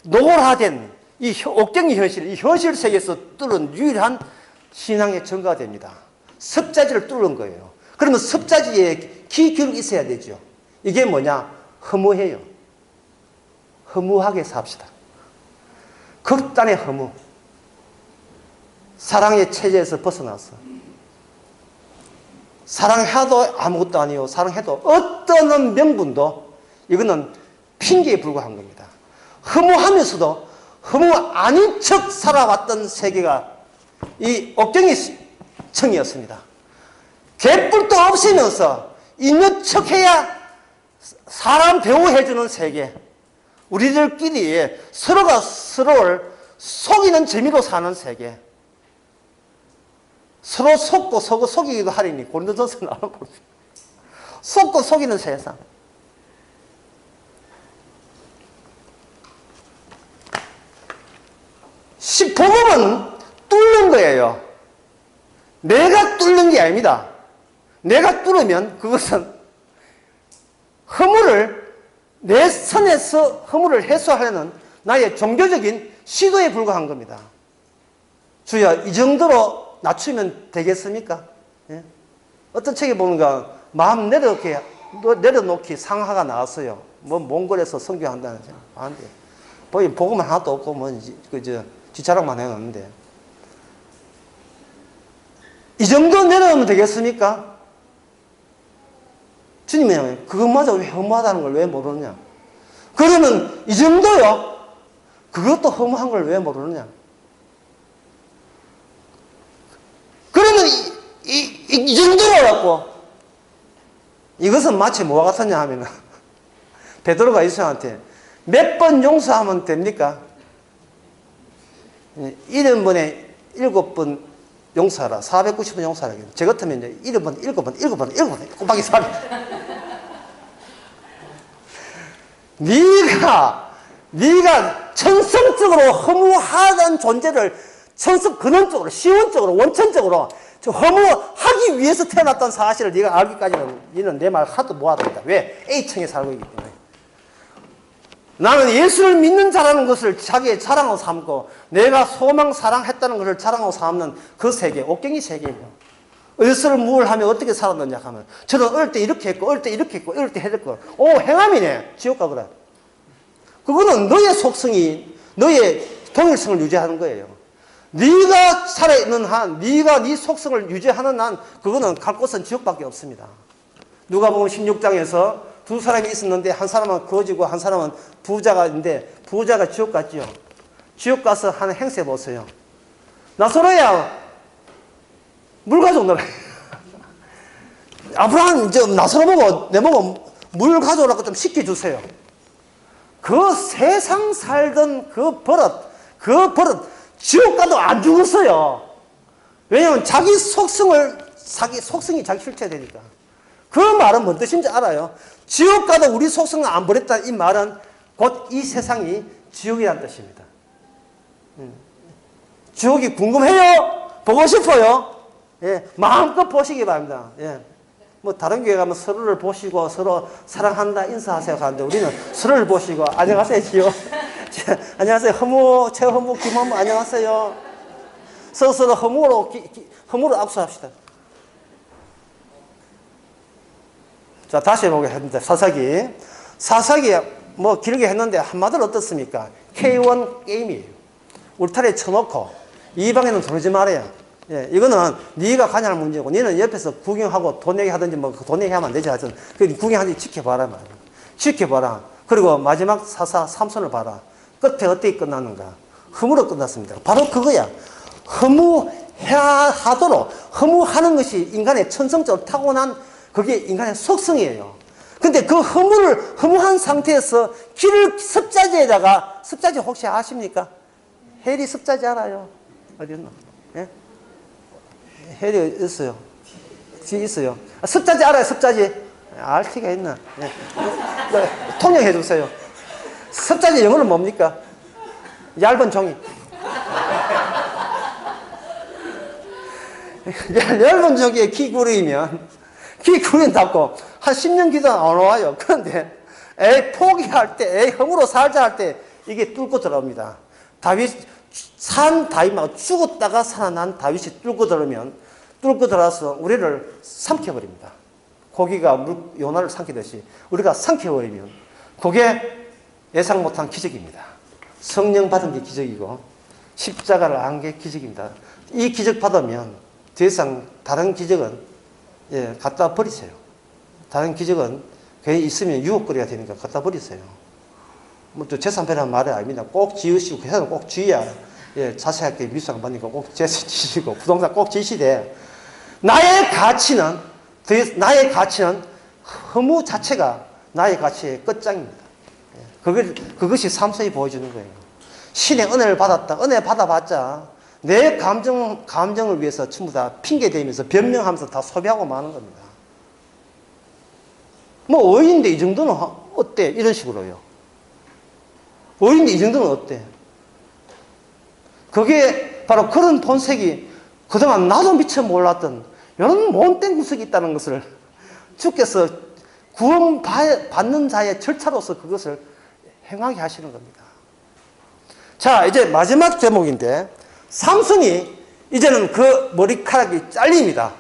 노골화된 이 옥정의 현실, 이 현실 세계에서 뚫은 유일한 신앙의 증거가 됩니다. 섭자지를 뚫은 거예요. 그러면 섭자지에 귀 기울이 있어야 되죠. 이게 뭐냐? 허무해요. 허무하게 삽시다. 극단의 허무. 사랑의 체제에서 벗어났어. 사랑해도 아무것도 아니요. 사랑해도 어떤 명분도 이거는 핑계에 불과한 겁니다. 허무하면서도 허무 아닌 척 살아왔던 세계가 이 옥정이 청이었습니다. 개뿔도 없으면서 있는 척해야 사람 배우해주는 세계. 우리들끼리 서로가 서로를 속이는 재미로 사는 세계. 서로 속고 속이기도 하리니 고린도전서 나와보세요. 속고 속이는 세상. 복음은 뚫는 거예요. 내가 뚫는 게 아닙니다. 내가 뚫으면 그것은 허물을 내 선에서 허물을 해소하려는 나의 종교적인 시도에 불과한 겁니다. 주여, 이 정도로 낮추면 되겠습니까? 예? 어떤 책에 보니까 마음 내려놓기 상하가 나왔어요. 뭐 몽골에서 선교한다는 책. 안 돼. 복음 하나도 없고 뭐 지자랑만 해놨는데 이 정도 내려놓으면 되겠습니까? 주님이 그것마저 왜 허무하다는 걸 왜 모르느냐? 그러면 이 정도요? 그것도 허무한 걸 왜 모르느냐? 그러면 이 정도로 갖고 이것은 마치 뭐와 같았냐 하면 베드로가 예수한테 몇 번 용서하면 됩니까? 70번에 7번 용서하라. 490번 용서하라. 저 같으면 이제 7번, 7번 곱하기 4. 네가 천성적으로 허무하던 존재를 근원적으로, 시원적으로, 원천적으로 허무하기 위해서 태어났다는 사실을 네가 알기까지는 너는 내 말 하도 못 알아듣는다. 왜? A층에 살고 있기 때문에. 나는 예수를 믿는 자라는 것을 자기의 자랑으로 삼고 내가 소망, 사랑했다는 것을 자랑으로 삼는 그 세계, 옥경이 세계예요. 을수를 무을하며 어떻게 살았느냐 하면 저는 어릴 때 이렇게 했고 어릴 때 이렇게 했고 어릴 때 했고 행함이네. 지옥 가거라. 그거는 너의 속성이 너의 동일성을 유지하는 거예요. 네가 살아있는 한, 네가 네 속성을 유지하는 한 그거는 갈 곳은 지옥밖에 없습니다. 누가복음 16장에서 두 사람이 있었는데 한 사람은 거지고 한 사람은 부자가 있는데 부자가 지옥 갔지요. 지옥 가서 하는 행세 보세요. 나서로야 물 가져오너라. 아브라함 나서로 보고 내보고 물 가져오라고 좀 시켜주세요. 그 세상 살던 그 버릇 지옥 가도 안 죽었어요. 왜냐하면 자기 속성이 자기 실체가 되니까. 그 말은 뭔 뜻인지 알아요? 지옥 가도 우리 속성을 안 버렸다. 이 말은 곧 이 세상이 지옥이라는 뜻입니다. 지옥이 궁금해요? 보고 싶어요? 예, 마음껏 보시기 바랍니다. 예. 뭐 다른 교회 가면 서로를 보시고 서로 사랑한다 인사하세요 하는데 우리는 서로를 보시고 안녕하세요 지요. 안녕하세요 최허무 김허무 안녕하세요. 서로 허무로 악수합시다. 자 다시 해보겠습니다. 사사기 뭐 길게 했는데 한마디로 어떻습니까? K1 게임이에요. 울타리에 쳐놓고 이 방에는 들어오지 말아요. 예, 이거는 네가 가냐는 문제고 너는 옆에서 구경하고 돈 내게 하든지 뭐 돈 내게 하면 안 되지 하여튼 구경하든지 지켜봐라 말이야. 지켜봐라. 그리고 마지막 사사 삼손을 봐라. 끝에 어떻게 끝났는가? 허무로 끝났습니다. 바로 그거야. 허무하도록 허무하는 것이 인간의 천성적으로 타고난 그게 인간의 속성이에요. 근데 그 허무한 상태에서 길을 습자지에다가 습자지 혹시 아십니까? 헬이 습자지 알아요? 어디 있나? 예? 헬이 있어요. 뒤에 있어요. 습자지 알아요? 습자지? RT가 있나? 예. 통역해 주세요. 습자지 영어로 뭡니까? 얇은 종이. 얇은 종이에 키 구리인다고 한 10년 기도 안 와요. 그런데 포기할 때, 허무로 살자 할 때 이게 뚫고 들어옵니다. 다윗만 죽었다가 살아난 다윗이 뚫고 들어와서 우리를 삼켜버립니다. 고기가 요나를 삼키듯이 우리가 삼켜버리면 그게 예상 못한 기적입니다. 성령 받은 게 기적이고 십자가를 안 게 기적입니다. 이 기적 받으면 더 이상 다른 기적은 갖다 버리세요. 다른 기적은 괜히 있으면 유혹거리가 되니까 갖다 버리세요. 뭐 또 재산배라는 말이 아닙니다. 꼭 지으시고 회사는 꼭 지어야 자세하게 미수상 받으니까 꼭 재산 지시고 부동산 꼭 지시되 나의 가치는 허무 자체가 나의 가치의 끝장입니다. 그것이 삼손이 보여주는 거예요. 신의 은혜를 받았다. 은혜 받아봤자 내 감정을 위해서 전부 다 핑계대면서 변명하면서 다 소비하고 마는 겁니다. 뭐 어인데 이 정도는 어때? 이런 식으로요. 어인데 이 정도는 어때? 그게 바로 그런 본색이 그동안 나도 미처 몰랐던 이런 못된 구석이 있다는 것을 주께서 구원받는 자의 절차로서 그것을 행하게 하시는 겁니다. 자, 이제 마지막 제목인데 삼손이 이제는 그 머리카락이 잘립니다.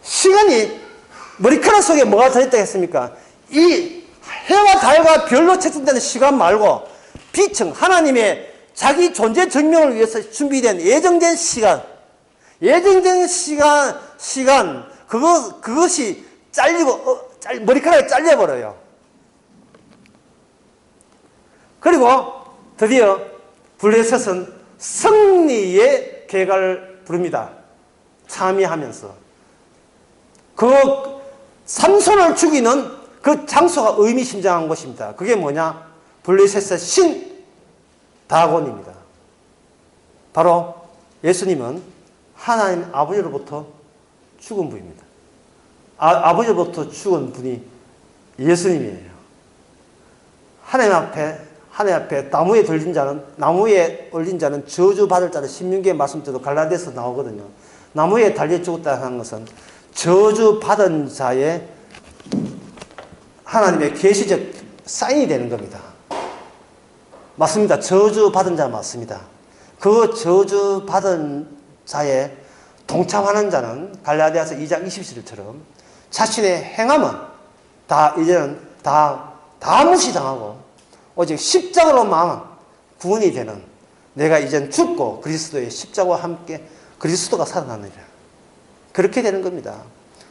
시간이 머리카락 속에 뭐가 들어있다 했습니까? 이 해와 달과 별로 채팅되는 시간 말고 비청 하나님의 자기 존재 증명을 위해서 준비된 예정된 시간 그것이 잘리고 머리카락이 잘려버려요. 그리고 드디어 블레셋은 승리의 계가를 부릅니다. 참여하면서 그 삼손을 죽이는 그 장소가 의미심장한 것입니다. 그게 뭐냐? 블레셋의 신 다곤입니다. 바로 예수님은 하나님 아버지로부터 죽은 분입니다. 아버지로부터 죽은 분이 예수님이에요. 하나님 앞에 하나님 앞에 나무에 올린 자는 저주받을 자를 신명기의 말씀대로 갈라디아서 나오거든요. 나무에 달려 죽었다는 것은 저주받은 자의 하나님의 계시적 사인이 되는 겁니다. 맞습니다. 저주받은 자 맞습니다. 그 저주받은 자에 동참하는 자는 갈라디아서 2장 20절처럼 자신의 행함은 이제는 다 무시당하고 오직 십자가로만 구원이 되는, 내가 이젠 죽고 그리스도의 십자가와 함께 그리스도가 살아나느니라. 그렇게 되는 겁니다.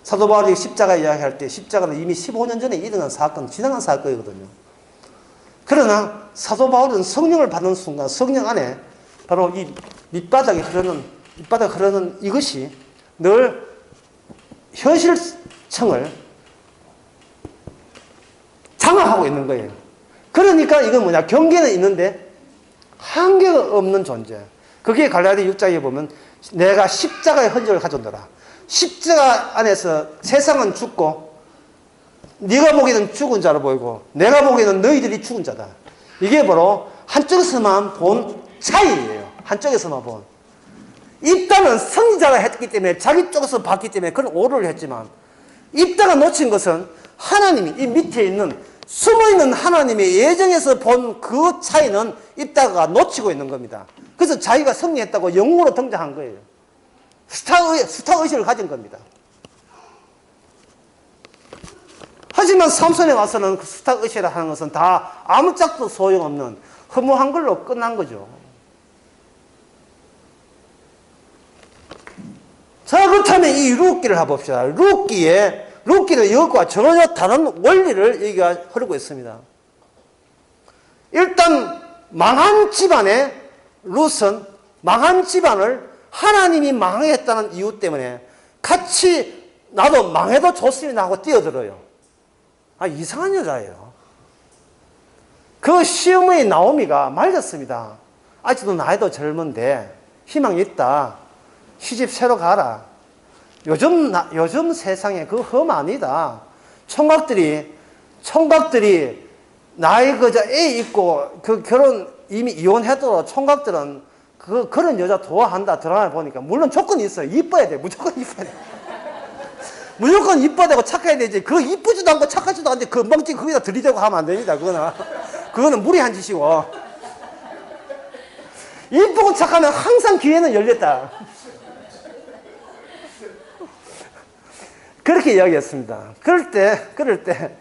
사도 바울이 십자가 이야기할 때 십자가는 이미 15년 전에 일어난 사건, 지나간 사건이거든요. 그러나 사도 바울은 성령을 받는 순간 성령 안에 바로 이 밑바닥에 흐르는 이것이 늘 현실성을 장악하고 있는 거예요. 그러니까 이건 뭐냐, 경계는 있는데 한계가 없는 존재. 그게 갈라디아 6장에 보면 내가 십자가의 흔적을 가져온다. 십자가 안에서 세상은 죽고 네가 보기에는 죽은 자로 보이고 내가 보기에는 너희들이 죽은 자다. 이게 바로 한쪽에서만 본 차이예요. 한쪽에서만 본. 입다는 선지자가 했기 때문에 자기 쪽에서 봤기 때문에 그런 오류를 했지만, 입다가 놓친 것은 하나님이 이 밑에 있는 숨어있는 하나님의 예정에서 본 그 차이는 입다가 놓치고 있는 겁니다. 그래서 자기가 승리했다고 영웅으로 등장한 거예요. 스타의식을 가진 겁니다. 하지만 삼손에 와서는 그 스타의식이라 하는 것은 다 아무짝도 소용없는 허무한 걸로 끝난 거죠. 자, 그렇다면 이 룻기를 해봅시다. 룻기는 이것과 전혀 다른 원리를 여기가 흐르고 있습니다. 일단 망한 집안의 룻은 망한 집안을 하나님이 망하게 했다는 이유 때문에 같이 나도 망해도 좋습니다 하고 뛰어들어요. 이상한 여자예요. 그 시어머니 나오미가 말렸습니다. 아직도 나이도 젊은데 희망이 있다. 시집 새로 가라. 요즘 세상에 그 험 아니다. 총각들이 나이 그저 애 있고 그 결혼 이미 이혼해도 총각들은 그런 여자 좋아한다. 드라마에 보니까. 물론 조건이 있어요. 이뻐야 돼. 무조건 이뻐야 돼. 무조건 이뻐야 되고 착해야 되지. 그 이쁘지도 않고 착하지도 않은데 그 멍청 거기다 들이대고 하면 안 됩니다. 그거는 무리한 짓이고. 이쁘고 착하면 항상 기회는 열렸다. 그렇게 이야기했습니다. 그럴 때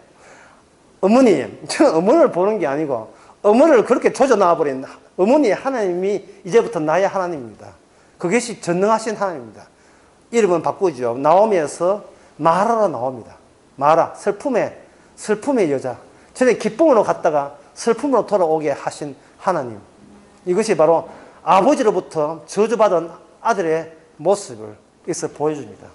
어머니, 저는 어머니를 보는 게 아니고 어머니를 그렇게 조져놔버린 어머니 하나님이 이제부터 나의 하나님입니다. 그것이 전능하신 하나님입니다. 이름은 바꾸죠. 나오미에서 마라로 나옵니다. 마라, 슬픔의 여자. 전에 기쁨으로 갔다가 슬픔으로 돌아오게 하신 하나님. 이것이 바로 아버지로부터 저주받은 아들의 모습을 여기서 보여줍니다.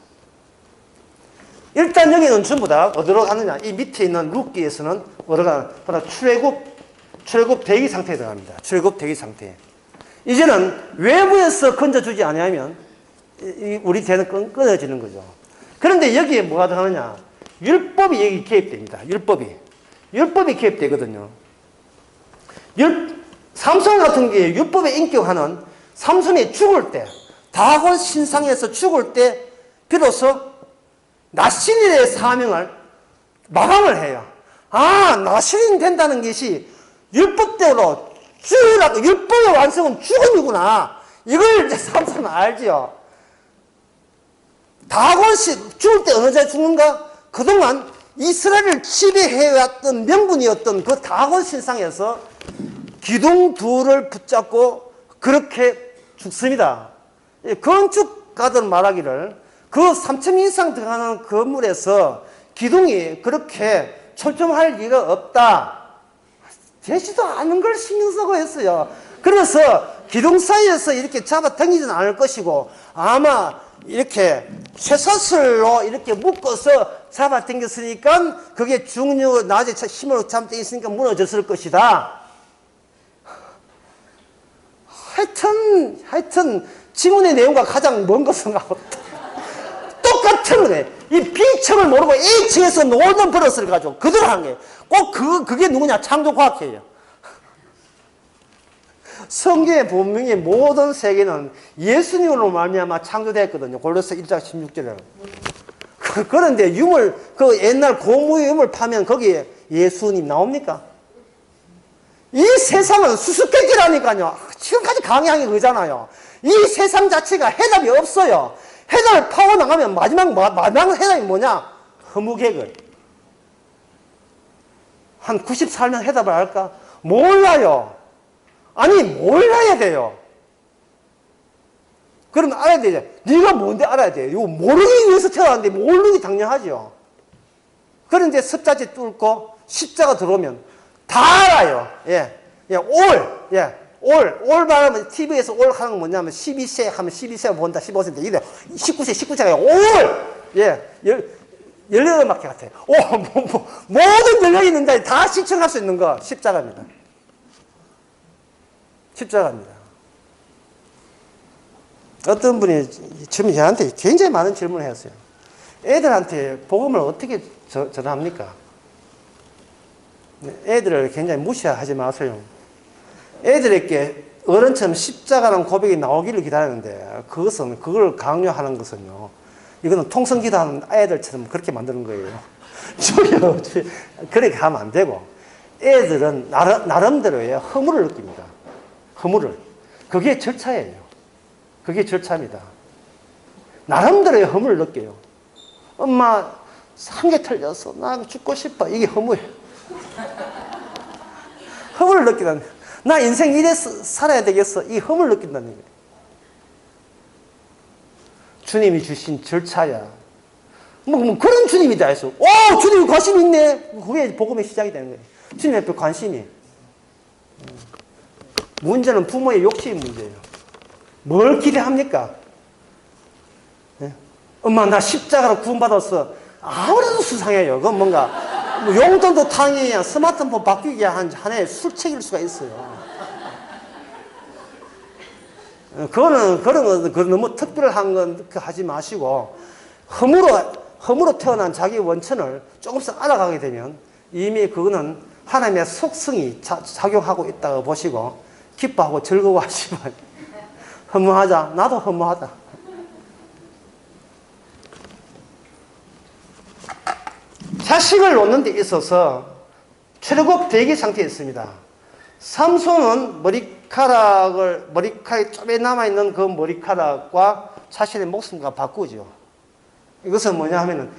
일단 여기는 전부 다 어디로 가느냐. 이 밑에 있는 룻기에서는 어디로 가느냐. 바로 출애굽 대기 상태에 들어갑니다. 출애굽 대기 상태. 이제는 외부에서 건져주지 않으면 우리 대는 끊어지는 거죠. 그런데 여기에 뭐가 들어가느냐. 율법이 여기 개입됩니다. 율법이 개입되거든요. 삼손 같은 게 율법에 인격하는 삼손이 죽을 때, 다곤 신상에서 죽을 때 비로소 나신일의 사명을 마감을 해요. 나신인 된다는 것이 율법대로 죽으라고, 율법의 완성은 죽음이구나. 이걸 이제 삼손은 알지요. 다곤 죽을 때 어느 날 죽는가? 그동안 이스라엘을 지배해왔던 명분이었던 그 다곤 신상에서 기둥 둘을 붙잡고 그렇게 죽습니다. 건축가들 말하기를 그 3층 이상 들어가는 건물에서 기둥이 그렇게 촘촘할 리가 없다. 되지도 않은 걸 신경 쓰고 했어요. 그래서 기둥 사이에서 이렇게 잡아 당기지는 않을 것이고 아마 이렇게 쇠사슬로 이렇게 묶어서 잡아 당겼으니까 그게 중력 낮에 힘으로 잡아 당겼으니까 무너졌을 것이다. 하여튼 지문의 내용과 가장 먼 것은 똑같은 거네. 이 B층을 모르고 A층에서 놀던 버릇을 가지고 그대로 한 거예요. 꼭 그게 누구냐? 창조과학회예요. 성경의 분명히 모든 세계는 예수님으로 말미암아 창조되었거든요. 골로새 1장 16절에. 그런데 유물, 그 옛날 고무의 유물 파면 거기에 예수님 나옵니까? 이 세상은 수수께끼라니까요. 지금까지 강의한 게 그잖아요. 이 세상 자체가 해답이 없어요. 해답을 파고 나가면 마지막 해답이 뭐냐? 허무개글. 한 90 살면 해답을 알까? 몰라요. 아니, 몰라야 돼요. 그러면 알아야 되죠. 네가 뭔데 알아야 돼요. 이거 모르기 위해서 태어났는데 모르기 당연하죠. 그런데 습자지 뚫고 십자가 들어오면 다 알아요. 예. 예, 올 말하면 TV에서 올 하는 건 뭐냐면 12세 하면 12세가 본다, 15세인데 이래 19세가 올! 예. 18마켓 같아요. 모든 열려 있는 데 다 시청할 수 있는 거 십자가입니다. 십자가입니다. 어떤 분이 지금 저한테 굉장히 많은 질문을 했어요. 애들한테 복음을 어떻게 전합니까? 애들을 굉장히 무시하지 마세요. 애들에게 어른처럼 십자가라는 고백이 나오기를 기다리는데 그걸 강요하는 것은요. 이거는 통성기도하는 애들처럼 그렇게 만드는 거예요. 주여, 그렇게 하면 안 되고 애들은 나름대로의 허물을 느낍니다. 허물을. 그게 절차예요. 그게 절차입니다. 나름대로의 허물을 느껴요. 엄마, 한 개 틀렸어. 나 죽고 싶어. 이게 허무예요. 허물을 느끼다는 거예요. 나 인생 이래 살아야 되겠어. 이 허물을 느낀다는 거예요. 주님이 주신 절차야. 뭐 그런 주님이 다 했어. 오, 주님이 관심이 있네. 그게 복음의 시작이 되는 거예요. 주님 앞에 관심이. 문제는 부모의 욕심이 문제예요. 뭘 기대합니까? 네? 엄마, 나 십자가로 구원받았어. 아무래도 수상해요. 그건 뭔가, 용돈도 탕이야. 스마트폰 바뀌기 한 해에 술책일 수가 있어요. 그런 건 너무 특별한 건 하지 마시고, 허무로 태어난 자기 원천을 조금씩 알아가게 되면 이미 그거는 하나님의 속성이 작용하고 있다고 보시고, 기뻐하고 즐거워하시면, 허무하자. 나도 허무하다. 자식을 놓는 데 있어서 최고 대기 상태에 있습니다. 삼손은 머리카락이 쪼매 남아있는 그 머리카락과 자신의 목숨과 바꾸죠. 이것은 뭐냐 하면은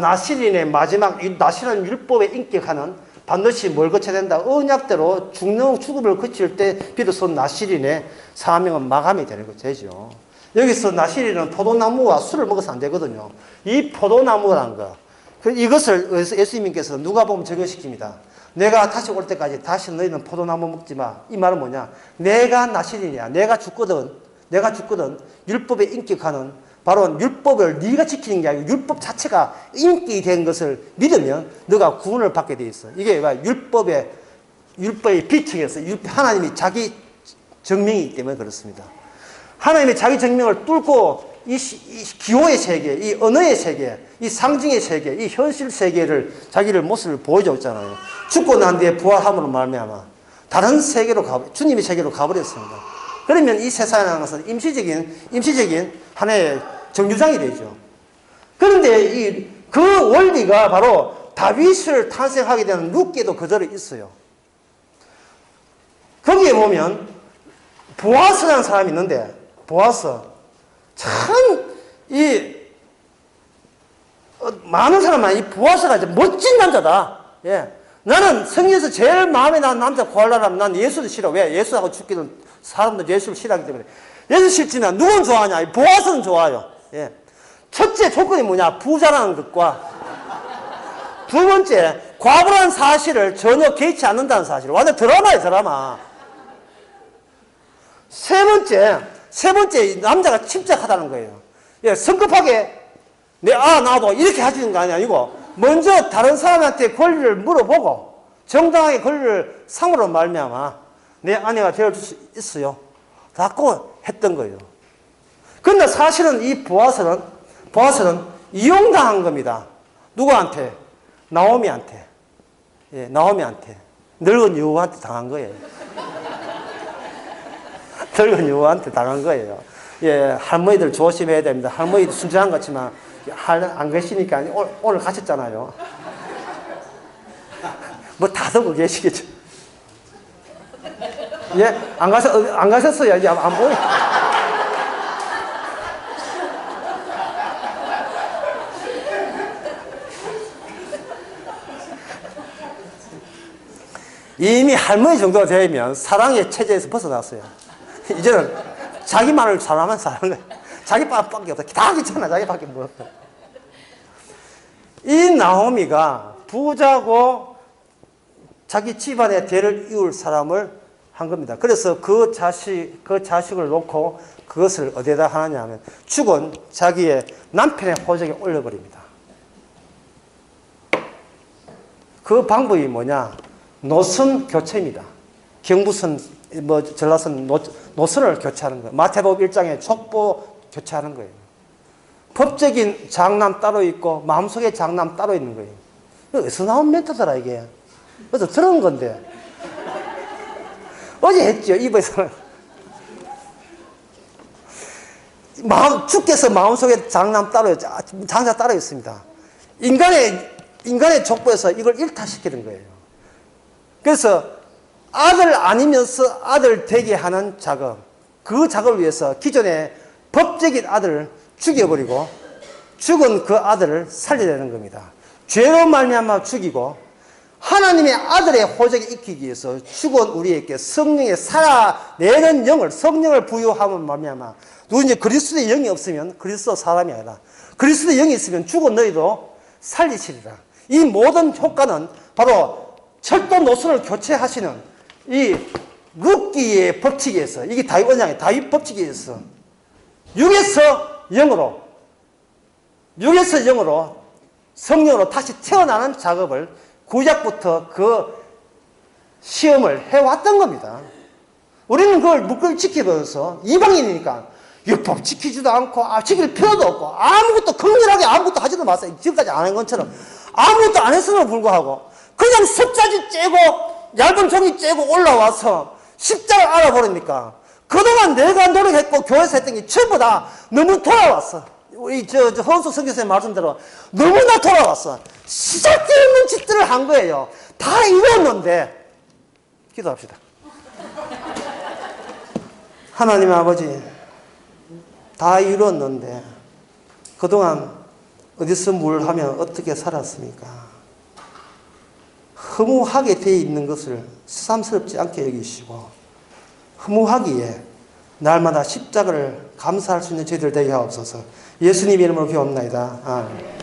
나실인의 마지막, 나실은 율법에 인격하는 반드시 뭘 거쳐야 된다. 언약대로 죽음을 거칠 때 비로소 나실인의 사명은 마감이 되는 거죠. 여기서 나실인은 포도나무와 술을 먹어서 안 되거든요. 이 포도나무라는 거. 이것을 예수님께서 누가 보면 적용시킵니다. 내가 다시 올 때까지 다시 너희는 포도나무 먹지 마. 이 말은 뭐냐? 내가 나실인이야. 내가 죽거든 율법에 인격하는 바로 율법을 네가 지키는 게 아니고 율법 자체가 인격이 된 것을 믿으면 너가 구원을 받게 돼 있어. 이게 율법의 비청에서 하나님이 자기 정명이기 때문에 그렇습니다. 하나님의 자기 정명을 뚫고 이 기호의 세계, 이 언어의 세계, 이 상징의 세계, 이 현실 세계를 자기를 모습을 보여줬잖아요. 죽고 난 뒤에 부활함으로 말미암아 다른 세계로 주님의 세계로 가버렸습니다. 그러면 이 세상이라는 것은 임시적인 하나의 정류장이 되죠. 그런데 그 원리가 바로 다윗을 탄생하게 되는 룻게도 그대로 있어요. 거기에 보면 보아스라는 사람이 있는데 보아스 참 많은 사람은 이 보아스가 멋진 남자다. 예. 나는 성경에서 제일 마음에 나는 남자 구하려면 난 예수를 싫어. 왜? 예수하고 죽기는 사람들 예수를 싫어하기 때문에. 예수 싫지만 누군 좋아하냐? 이 보아스는 좋아요. 예. 첫째 조건이 뭐냐? 부자라는 것과 두 번째 과부라는 사실을 전혀 개의치 않는다는 사실. 완전 드라마예요, 드라마. 세 번째 남자가 침착하다는 거예요. 예, 성급하게 나도 이렇게 하시는 거 아니고 먼저 다른 사람한테 권리를 물어보고 정당하게 권리를 상으로 말미암아 내 아내가 되어줄 수 있어요. 라고 했던 거예요. 그런데 사실은 이 보아스는 이용당한 겁니다. 누구한테? 나오미한테. 예, 나오미한테. 늙은 여우한테 당한 거예요. 늙은 유부한테 당한 거예요. 예, 할머니들 조심해야 됩니다. 할머니도 순진한 것 같지만 안 계시니까 오늘 가셨잖아요. 뭐 다들 계시겠죠. 예, 안 가셨어요. 이제 안 보여. 이미 할머니 정도가 되면 사랑의 체제에서 벗어났어요. 이제는 자기만을 사랑하면 사랑해. 자기밖에 없어. 다 괜찮아. 자기밖에 뭐 없어. 이 나오미가 부자고 자기 집안의 대를 이을 사람을 한 겁니다. 그래서 그 자식을 놓고 그것을 어디에다 하느냐 하면 죽은 자기의 남편의 호적에 올려버립니다. 그 방법이 뭐냐? 노선 교체입니다. 경부선, 전라선 노선을 교체하는 거예요. 마태복음 1장에 족보 교체하는 거예요. 법적인 장남 따로 있고 마음속의 장남 따로 있는 거예요. 어디서 나온 멘트더라 이게. 어디서 들은 건데. 어제 했죠. 입에서. 주께서 마음속에 장남 따로, 장자 따로 있습니다. 인간의 족보에서 이걸 일타시키는 거예요. 그래서 아들 아니면서 아들 되게 하는 작업, 그 작업을 위해서 기존의 법적인 아들을 죽여버리고 죽은 그 아들을 살려내는 겁니다. 죄로 말미암아 죽이고 하나님의 아들의 호적에 익히기 위해서 죽은 우리에게 성령의 살아내는 영을, 성령을 부여하면 말미암아 누군지 그리스도의 영이 없으면 그리스도 사람이 아니라 그리스도의 영이 있으면 죽은 너희도 살리시리라. 이 모든 효과는 바로 철도 노선을 교체하시는 이 룻기의 법칙에서, 이게 다윗 원장의 다윗 법칙에서 육에서 영으로 성령으로 다시 태어나는 작업을 구약부터 그 시험을 해왔던 겁니다. 우리는 그걸 묵묵히 지켜보면서 이방인이니까 율법 지키지도 않고 지킬 필요도 없고 아무것도 극렬하게 아무것도 하지도 마세요. 지금까지 안 한 것처럼 아무것도 안 했음에도 불구하고 그냥 섭자지 째고 얇은 종이 째고 올라와서 십자를 알아버리니까 그동안 내가 노력했고 교회에서 했던 게 전부 다 너무 돌아왔어. 우리 허은숙 선교사님 말씀대로 너무나 돌아왔어. 시작되는 짓들을 한 거예요. 다 이뤘는데 기도합시다. 하나님 아버지, 다 이뤘는데 그동안 어디서 뭘 하면 어떻게 살았습니까? 허무하게 되어 있는 것을 새삼스럽지 않게 여기시고 허무하기에 날마다 십자가를 감사할 수 있는 저희들 되게 하옵소서. 예수님 이름으로 기도합니다. 아멘.